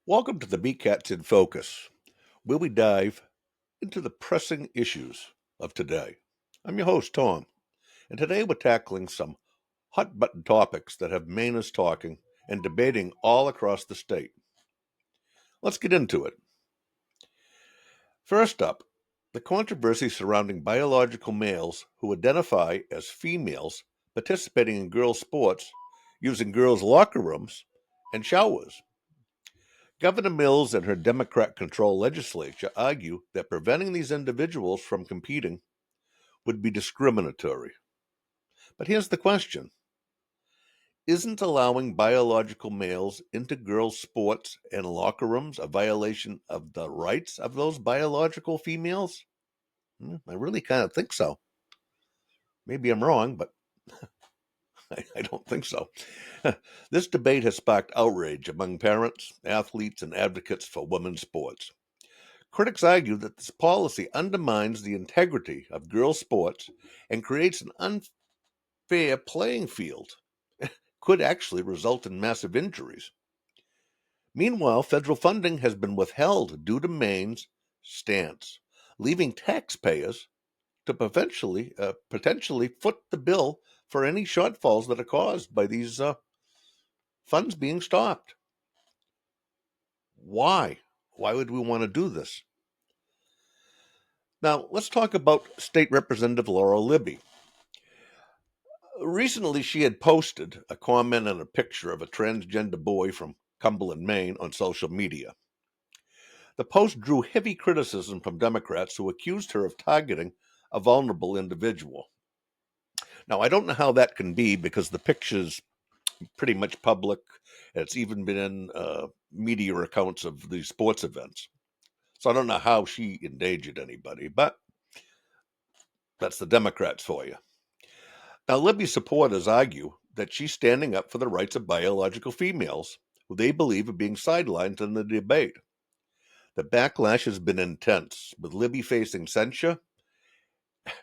Welcome to the Meat Cats in Focus, where we dive into the pressing issues of today. I'm your host, Tom, and today we're tackling some hot button topics that have Mainers talking and debating all across the state. Let's get into it. First up, the controversy surrounding biological males who identify as females participating in girls' sports using girls' locker rooms and showers. Governor Mills and her Democrat controlled legislature argue that preventing these individuals from competing would be discriminatory. But here's the question: isn't allowing biological males into girls' sports and locker rooms a violation of the rights of those biological females? I really kind of think so. Maybe I'm wrong, but I don't think so. This debate has sparked outrage among parents, athletes, and advocates for women's sports. Critics argue that this policy undermines the integrity of girls' sports and creates an unfair playing field, could actually result in massive injuries. Meanwhile, federal funding has been withheld due to Maine's stance, leaving taxpayers to potentially foot the bill for any shortfalls that are caused by these funds being stopped. Why? Why would we want to do this? Now, let's talk about State Representative Laura Libby. Recently, she had posted a comment and a picture of a transgender boy from Cumberland, Maine, on social media. The post drew heavy criticism from Democrats who accused her of targeting a vulnerable individual. Now, I don't know how that can be because the picture's pretty much public. It's even been in media accounts of these sports events. So I don't know how she endangered anybody, but that's the Democrats for you. Now, Libby's supporters argue that she's standing up for the rights of biological females, who they believe are being sidelined in the debate. The backlash has been intense, with Libby facing censure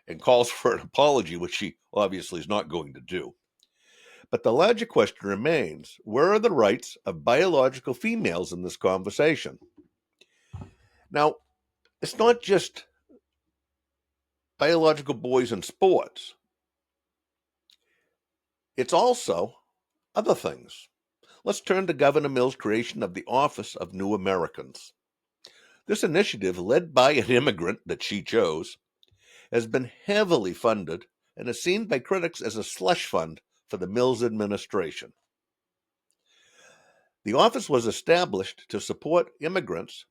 and calls for an apology, which she obviously is not going to do. But the larger question remains: where are the rights of biological females in this conversation? Now, it's not just biological boys in sports, it's also other things. Let's turn to Governor Mills' creation of the Office of New Americans. This initiative, led by an immigrant that she chose, has been heavily funded and is seen by critics as a slush fund for the Mills administration. The office was established to support immigrants,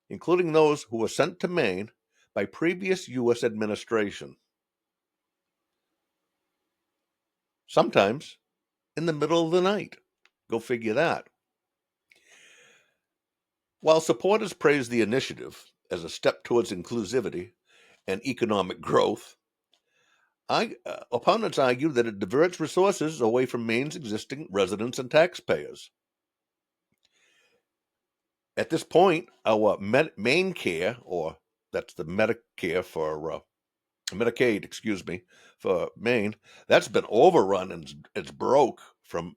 including those who were sent to Maine by previous U.S. administration, sometimes in the middle of the night. Go figure that. While supporters praise the initiative as a step towards inclusivity and economic growth, opponents argue that it diverts resources away from Maine's existing residents and taxpayers. At this point, our Maine Care, or that's the Medicare for Medicaid, excuse me, for Maine, that's been overrun and it's broke from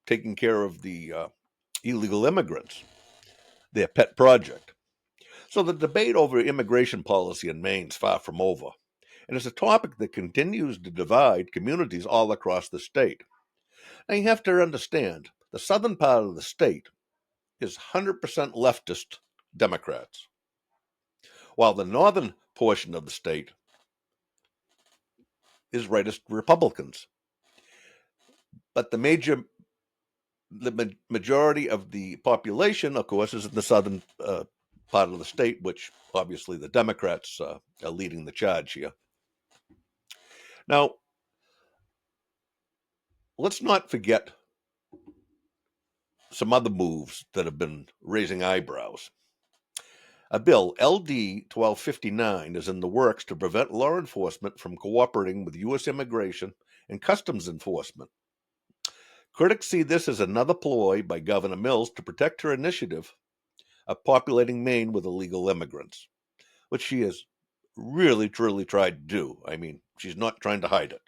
taking care of the illegal immigrants, their pet project. So the debate over immigration policy in Maine is far from over, and it's a topic that continues to divide communities all across the state. Now you have to understand, the southern part of the state is 100% leftist Democrats, while the northern portion of the state is rightist Republicans. But the majority of the population, of course, is in the southern part of the state, which obviously the Democrats are leading the charge here. Now, let's not forget some other moves that have been raising eyebrows. A bill, LD 1259, is in the works to prevent law enforcement from cooperating with U.S. Immigration and Customs Enforcement. Critics see this as another ploy by Governor Mills to protect her initiative of populating Maine with illegal immigrants, which she has really, truly tried to do. I mean, she's not trying to hide it.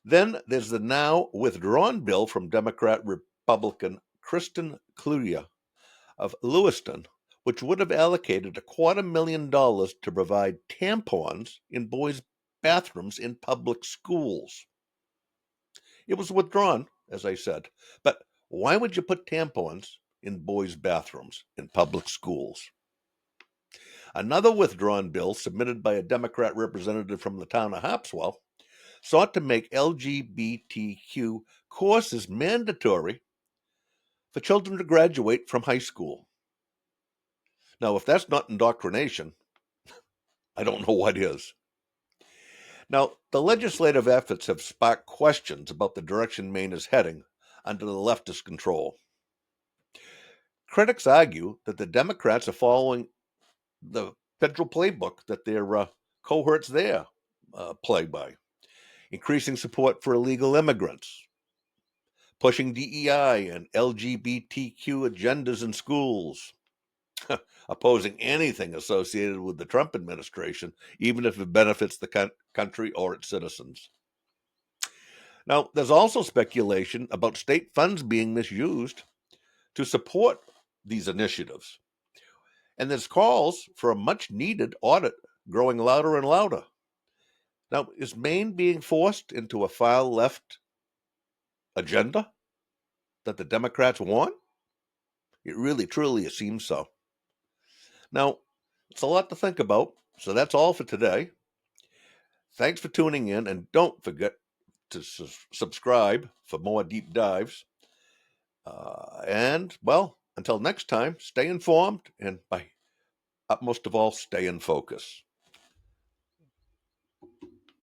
Then there's the now withdrawn bill from Democrat Republican Kristen Cluria of Lewiston, which would have allocated $250,000 to provide tampons in boys' bathrooms in public schools. It was withdrawn, as I said, but why would you put tampons in boys' bathrooms in public schools? Another withdrawn bill, submitted by a Democrat representative from the town of Harpswell, sought to make LGBTQ courses mandatory for children to graduate from high school. Now, if that's not indoctrination, I don't know what is. Now, the legislative efforts have sparked questions about the direction Maine is heading under the leftist control. Critics argue that the Democrats are following the federal playbook that their cohorts there play by, increasing support for illegal immigrants, pushing DEI and LGBTQ agendas in schools, opposing anything associated with the Trump administration, even if it benefits the country or its citizens. Now, there's also speculation about state funds being misused to support these initiatives. And there's calls for a much needed audit growing louder and louder. Now, is Maine being forced into a far left agenda that the Democrats want? It really, truly seems so. Now, it's a lot to think about, so that's all for today. Thanks for tuning in, and don't forget to subscribe for more deep dives. And, well, until next time, stay informed, and by utmost of all, stay in focus.